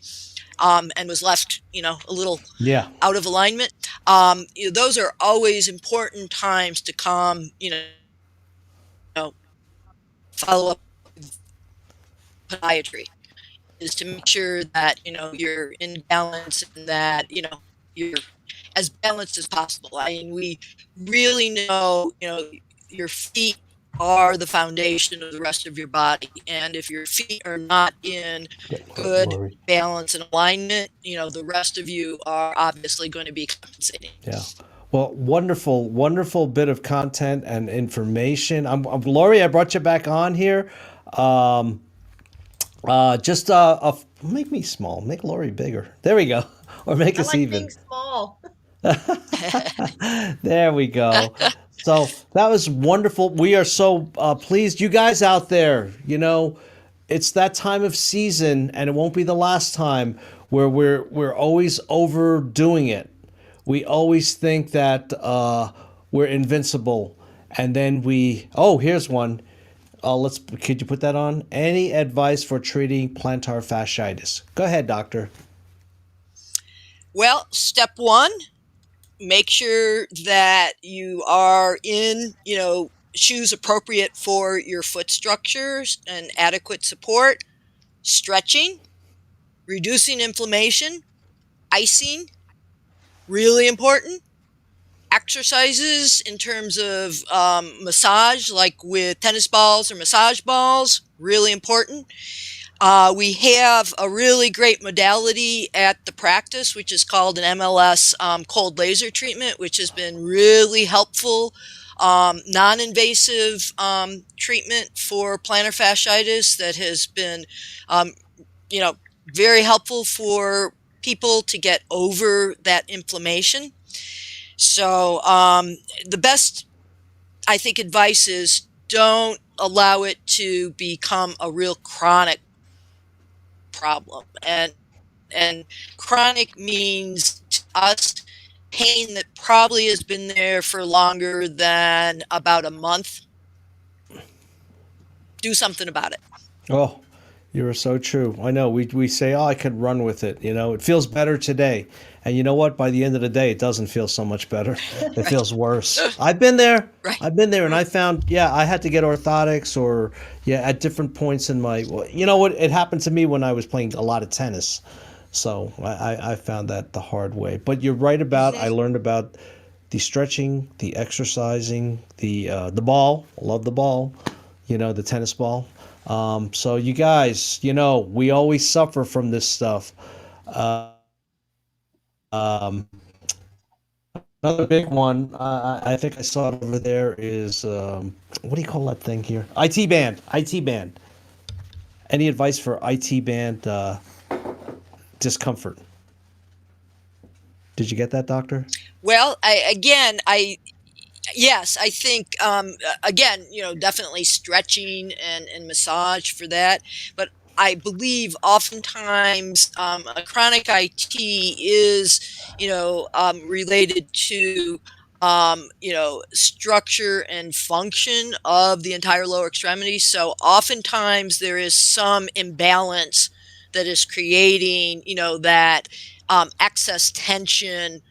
and was left, a little Yeah. out of alignment. Those are always important times to come, follow up with podiatry, is to make sure that, you're in balance and that, you're as balanced as possible. I mean, we really know, your feet are the foundation of the rest of your body. And if your feet are not in good Lori. balance and alignment, the rest of you are obviously going to be compensating. Yeah. Well, wonderful, wonderful bit of content and information. I'm Lori, I brought you back on here. Just make me small, make Lori bigger. There we go. Or make I us like even. being small. There we go. So that was wonderful. We are so pleased. You guys out there, it's that time of season, and it won't be the last time where we're always overdoing it. We always think that we're invincible, and then here's one. Could you put that on? Any advice for treating plantar fasciitis? Go ahead, doctor. Well, step one, make sure that you are in, shoes appropriate for your foot structures and adequate support, stretching, reducing inflammation, icing, really important. Exercises in terms of massage, like with tennis balls or massage balls, really important. We have a really great modality at the practice, which is called an MLS cold laser treatment, which has been really helpful, non-invasive treatment for plantar fasciitis that has been, very helpful for people to get over that inflammation. So the best, I think, advice is don't allow it to become a real chronic problem. And chronic means to us pain that probably has been there for longer than about a month. Do something about it. Oh, you are so true. I know we say, I could run with it. It feels better today. And you know what? By the end of the day, it doesn't feel so much better. It feels worse. I've been there. Right. I've been there, and I found, I had to get orthotics at different points in my, it happened to me when I was playing a lot of tennis. So I found that the hard way. But you're right I learned about the stretching, the exercising, the ball. I love the ball, the tennis ball. So you guys, we always suffer from this stuff. Another big one, I think I saw it over there, is what do you call that thing here? IT band. IT band. Any advice for IT band discomfort? Did you get that, doctor? Well, yes, I think, again, definitely stretching and massage for that. But I believe oftentimes a chronic IT is, related to, structure and function of the entire lower extremity. So oftentimes there is some imbalance that is creating, that excess tension,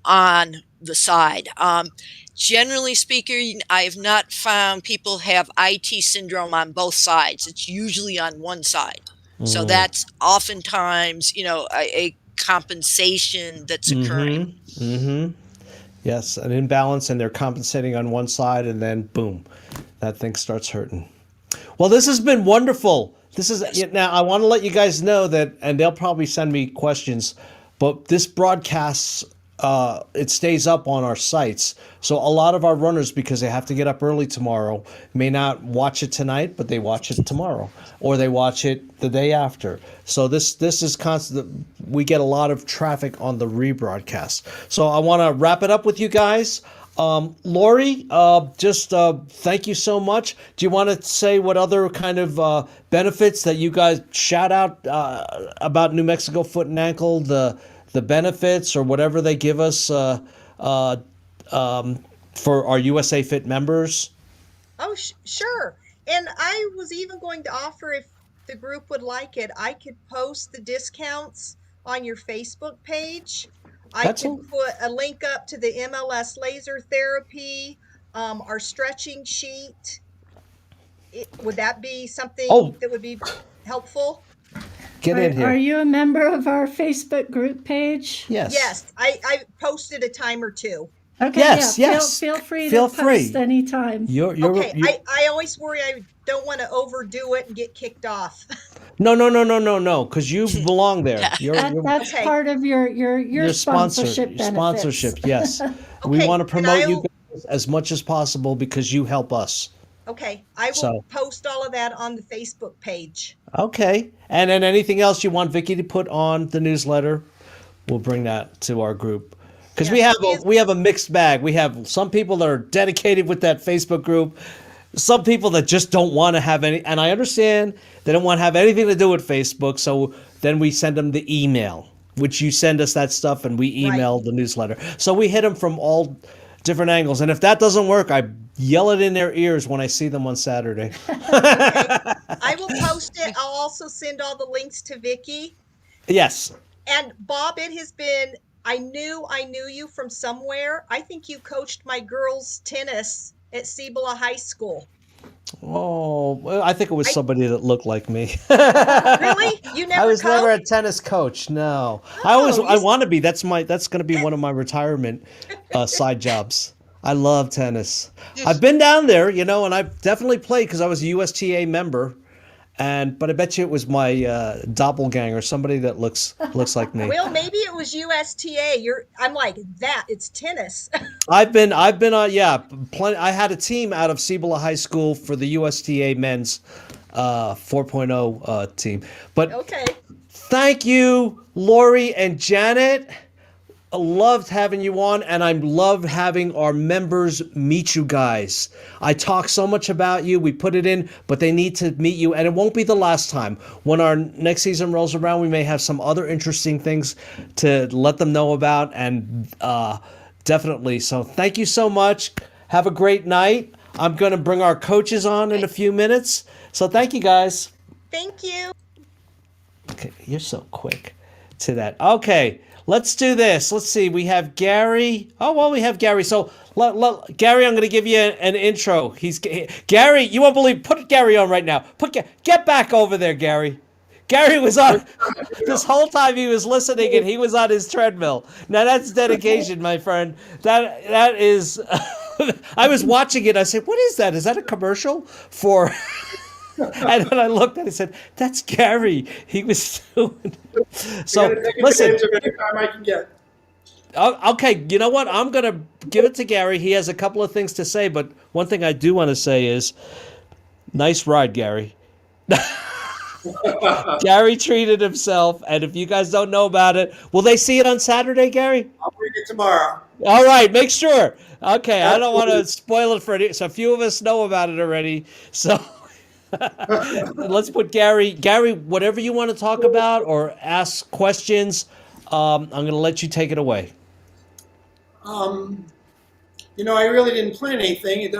on the side. Generally speaking, I have not found people have IT syndrome on both sides. It's usually on one side. So that's oftentimes, a compensation that's occurring. Yes, an imbalance, and they're compensating on one side, and then boom, that thing starts hurting. Well, this has been wonderful. Now I want to let you guys know that, and they'll probably send me questions, but this broadcast, it stays up on our sites. So a lot of our runners, because they have to get up early tomorrow, may not watch it tonight, but they watch it tomorrow, or they watch it the day after. So this is constant. We get a lot of traffic on the rebroadcast. So I want to wrap it up with you guys. Lori, thank you so much. Do you want to say what other kind of benefits that you guys shout out about New Mexico Foot and Ankle, the benefits or whatever they give us for our USA Fit members? Oh, sure. And I was even going to offer, if the group would like it, I could post the discounts on your Facebook page. I That's could all. put a link up to the MLS laser therapy, our stretching sheet. Would that be something Oh, that would be helpful? get in Are here. you a member of our Facebook group page? Yes. Yes, I posted a time or two. Okay, Yes, yeah. yes. Feel free Feel to free. post anytime. You're Okay, I always worry I don't want to overdo it and get kicked off. no, because you belong there. That's Okay. part of your Your sponsorship benefits. sponsorship, yes. We Okay, want to and promote you I'll- guys as much as possible because you help us. Okay, I will So- post all of that on the Facebook page. Okay. And then anything else you want Vicky to put on the newsletter, we'll bring that to our group. Because Yes, we have a mixed bag. We have some people that are dedicated with that Facebook group, some people that just don't want to have any, and I understand they don't want to have anything to do with Facebook. So then we send them the email, which you send us that stuff and we email the newsletter. So we hit them from all different angles. And if that doesn't work, I yell it in their ears when I see them on Saturday. I will post it. I'll also send all the links to Vicky. Yes. And Bob, it has been, I knew you from somewhere. I think you coached my girls' tennis at Cibola High School. Oh, well, I think it was somebody that looked like me. Really? You never I was never a coached? tennis coach. No, Oh, I want to be. That's going to be one of my retirement side jobs. I love tennis. I've been down there, and I've definitely played because I was a USTA member. But I bet you it was my doppelganger, somebody that looks like me. Well, maybe it was USTA. I'm like that. It's tennis. I've been on, plenty. I had a team out of Cibola High School for the USTA men's 4.0 team. But Okay. thank you, Lori and Janet. I loved having you on, and I love having our members meet you guys. I talk so much about you. We put it in, but they need to meet you, and it won't be the last time. When our next season rolls around, we may have some other interesting things to let them know about, and definitely. So thank you so much. Have a great night. I'm going to bring our coaches on in a few minutes. So thank you, guys. Thank you. Okay, you're so quick to that. Okay. Let's do this. Let's see. We have Gary. Oh, well, we have Gary. So, Gary, I'm going to give you an intro. Gary. You won't believe. Put Gary on right now. Get back over there, Gary. Gary was on this whole time. He was listening, and he was on his treadmill. Now that's dedication, my friend. That is. I was watching it. I said, "What is that? Is that a commercial for?" And then I looked and I said, "That's Gary." He was doing. So listen. Anytime I can get. Okay, you know what? I'm gonna give it to Gary. He has a couple of things to say, but one thing I do want to say is, nice ride, Gary. Gary treated himself, and if you guys don't know about it, will they see it on Saturday, Gary? I'll bring it tomorrow. All right, make sure. Okay, I don't want to spoil it for any. So a few of us know about it already. So. Let's put Gary. Gary, whatever you want to talk about or ask questions, I'm going to let you take it away. I really didn't plan anything.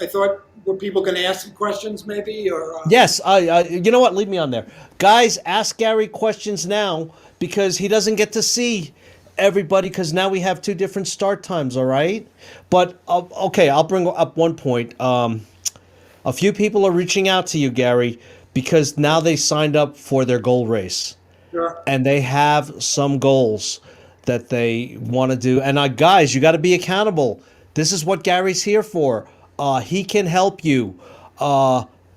I thought, were people going to ask some questions maybe? Or Yes, you know what? Leave me on there. Guys, ask Gary questions now because he doesn't get to see everybody because now we have two different start times, all right? But, okay, I'll bring up one point. A few people are reaching out to you, Gary, because now they signed up for their goal race. Sure. And they have some goals that they want to do. And guys, you got to be accountable. This is what Gary's here for. He can help you.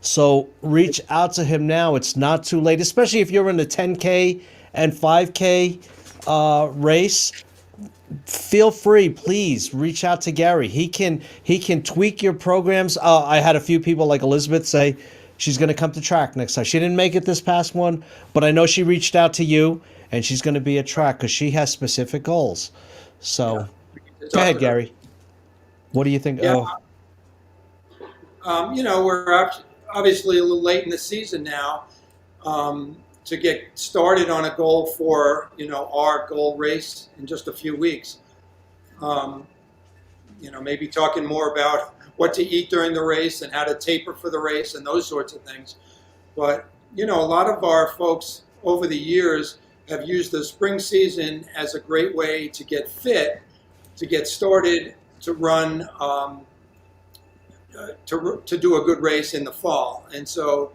So reach out to him now. It's not too late, especially if you're in the 10K and 5K race. Feel free, please reach out to Gary. He can tweak your programs. I had a few people like Elizabeth say she's going to come to track next time. She didn't make it this past one, but I know she reached out to you, and she's going to be at track because she has specific goals. So, go ahead, Gary. What do you think? Yeah. We're obviously a little late in the season now to get started on a goal for, our goal race in just a few weeks. maybe talking more about what to eat during the race and how to taper for the race and those sorts of things. But, a lot of our folks over the years have used the spring season as a great way to get fit, to get started, to run, to do a good race in the fall. And so,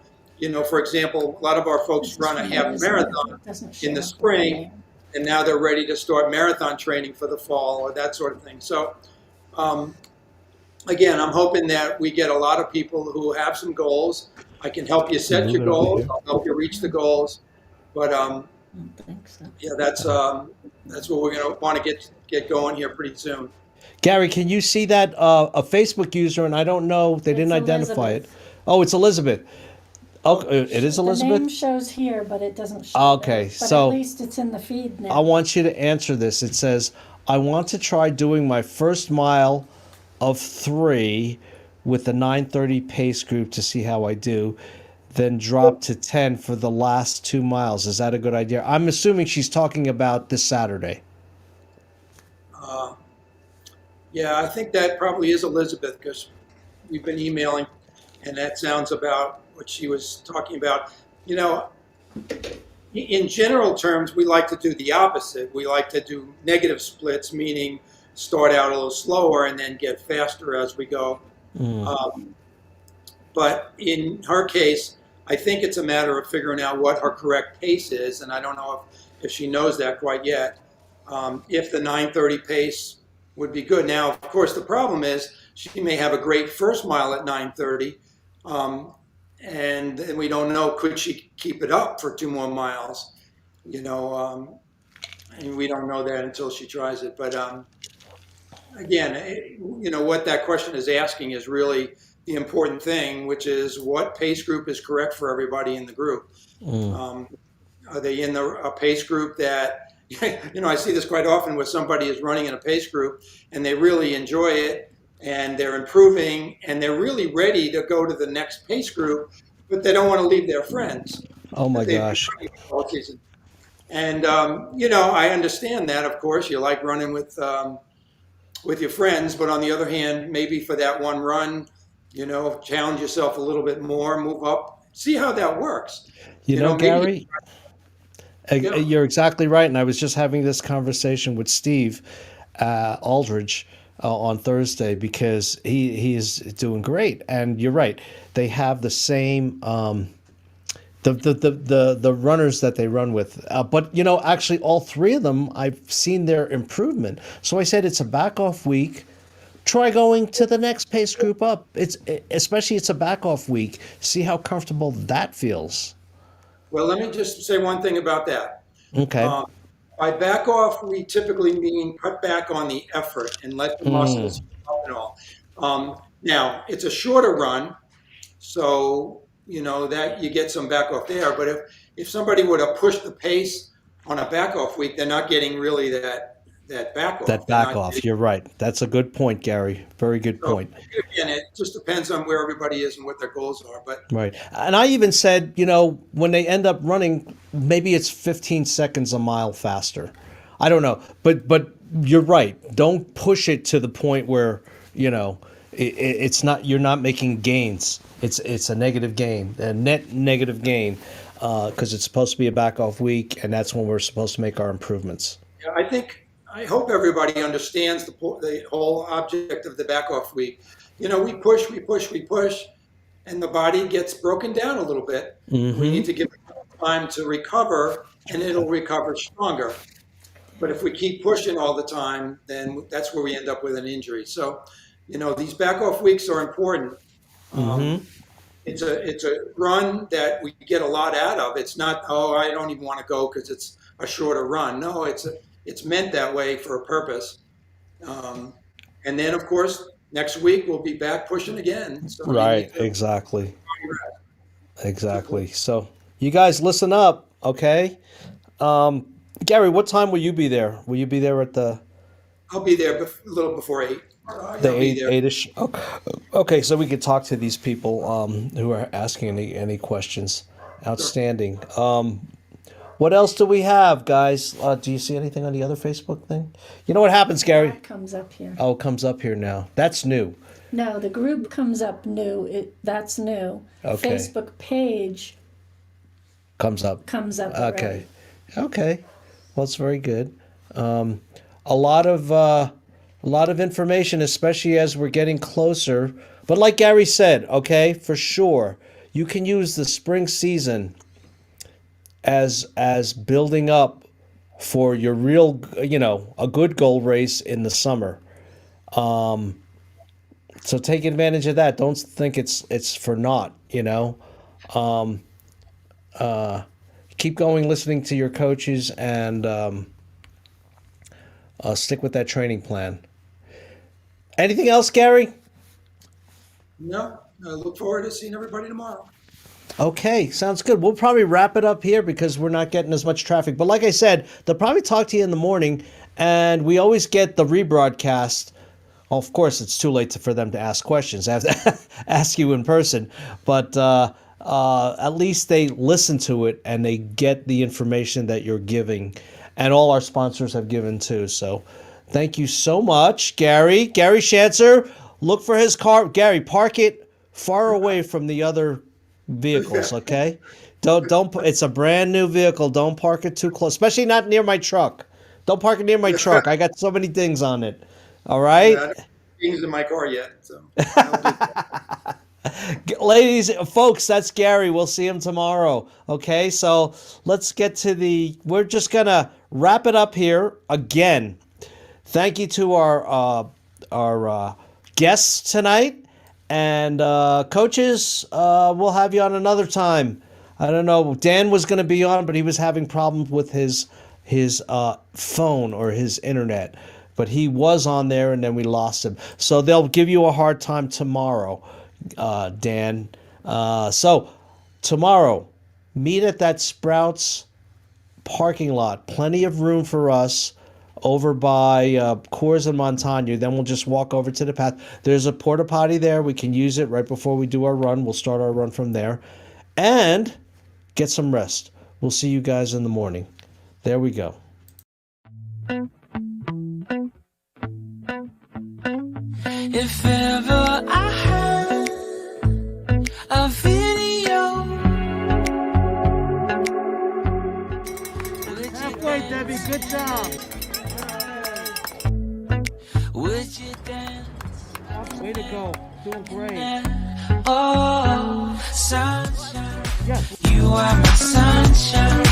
for example, a lot of our folks run a half marathon in the spring, and now they're ready to start marathon training for the fall or that sort of thing. So, again, I'm hoping that we get a lot of people who have some goals. I can help you set your goals. I'll help you reach the goals. But yeah, that's what we're going to want to get going here pretty soon. Gary, can you see that a Facebook user, and I don't know, they didn't identify it. Oh, it's Elizabeth. Oh, it is Elizabeth? The name shows here, but it doesn't show Okay, there. But so at least it's in the feed now. I want you to answer this. It says, I want to try doing my first mile of 3 with the 9:30 pace group to see how I do, then drop to 10 for the last 2 miles. Is that a good idea? I'm assuming she's talking about this Saturday. Yeah, I think that probably is Elizabeth, because we've been emailing, and that sounds about what she was talking about. In general terms, we like to do the opposite. We like to do negative splits, meaning start out a little slower and then get faster as we go. But in her case, I think it's a matter of figuring out what her correct pace is, and I don't know if she knows that quite yet. If the 9:30 pace would be good. Now, of course, the problem is she may have a great first mile at 9:30, and we don't know, could she keep it up for 2 more miles? And we don't know that until she tries it. But again, what that question is asking is really the important thing, which is what pace group is correct for everybody in the group. Are they in a pace group that, I see this quite often where somebody is running in a pace group and they really enjoy it and they're improving and they're really ready to go to the next pace group, but they don't want to leave their friends. Oh my gosh. And, I understand that, of course. You like running with your friends, but on the other hand, maybe for that one run, challenge yourself a little bit more, move up, see how that works. Gary, you're exactly right. And I was just having this conversation with Steve Aldridge on Thursday, because he is doing great. And you're right. They have the same the runners that they run with. But, actually all 3 of them, I've seen their improvement. So I said, it's a back off week. Try going to the next pace group up. Especially it's a back off week. See how comfortable that feels. Well, let me just say one thing about that. Okay. By back off, we typically mean cut back on the effort and let the muscles heat up and all. Now, it's a shorter run, so that you get some back off there. But if somebody were to push the pace on a back off week, they're not getting really that back off. That back off. You're right. That's a good point, Gary. Very good point. Again, it just depends on where everybody is and what their goals are. But right. And I even said, when they end up running, maybe it's 15 seconds a mile faster. I don't know. But you're right. Don't push it to the point where, it's not, you're not making gains. It's a negative gain, a net negative gain, because it's supposed to be a back off week, and that's when we're supposed to make our improvements. Yeah, I hope everybody understands the whole object of the back off week. We push, and the body gets broken down a little bit. Mm-hmm. We need to give it time to recover, and it'll recover stronger. But if we keep pushing all the time, then that's where we end up with an injury. So, these back off weeks are important. Mm-hmm. It's a run that we get a lot out of. It's not, I don't even want to go because it's a shorter run. No, it's meant that way for a purpose. And then, of course, next week we'll be back pushing again. So right, exactly. Exactly. So you guys listen up, okay? Gary, what time will you be there? Will you be there at the... I'll be there a little before 8. The 8-ish? Okay, so we could talk to these people who are asking any questions. Outstanding. What else do we have, guys? Do you see anything on the other Facebook thing? You know what happens, Gary? That comes up here. Oh, it comes up here now. That's new. No, the group comes up new. That's new. Okay. Facebook page Comes up. comes up Okay. already. Okay. Well, it's very good. A lot of information, especially as we're getting closer. But like Gary said, okay, for sure, you can use the spring season as building up for your real, a good goal race in the summer. So take advantage of that. Don't think it's for naught, Keep going, listening to your coaches, and stick with that training plan. Anything else, Gary? No, I look forward to seeing everybody tomorrow. Okay, sounds good. We'll probably wrap it up here because we're not getting as much traffic. But like I said, they'll probably talk to you in the morning, and we always get the rebroadcast. Of course, it's too late for them to ask questions. I have to ask you in person, but at least they listen to it and they get the information that you're giving, and all our sponsors have given too. So thank you so much, Gary. Gary Schanzer, look for his car. Gary, park it far away from the other vehicles, okay? Don't. It's a brand new vehicle. Don't park it too close, especially not near my truck. Don't park it near my truck. I got so many things on it. All right. I don't have things in my car yet, so. Ladies, folks, that's Gary. We'll see him tomorrow. Okay, so let's get to we're just going to wrap it up here again. Thank you to our guests tonight. And coaches, we'll have you on another time. I don't know. Dan was going to be on, but he was having problems with his phone or his internet. But he was on there, and then we lost him. So they'll give you a hard time tomorrow, Dan. So tomorrow, meet at that Sprouts parking lot. Plenty of room for us over by Coors and Montaigne. Then we'll just walk over to the path. There's a porta potty there. We can use it right before we do our run. We'll start our run from there. And get some rest. We'll see you guys in the morning. There we go. If ever I had a video, Halfway, Debbie. Good job. would you dance? Way to go. Doing great. Oh, sunshine, Yes. you are my sunshine.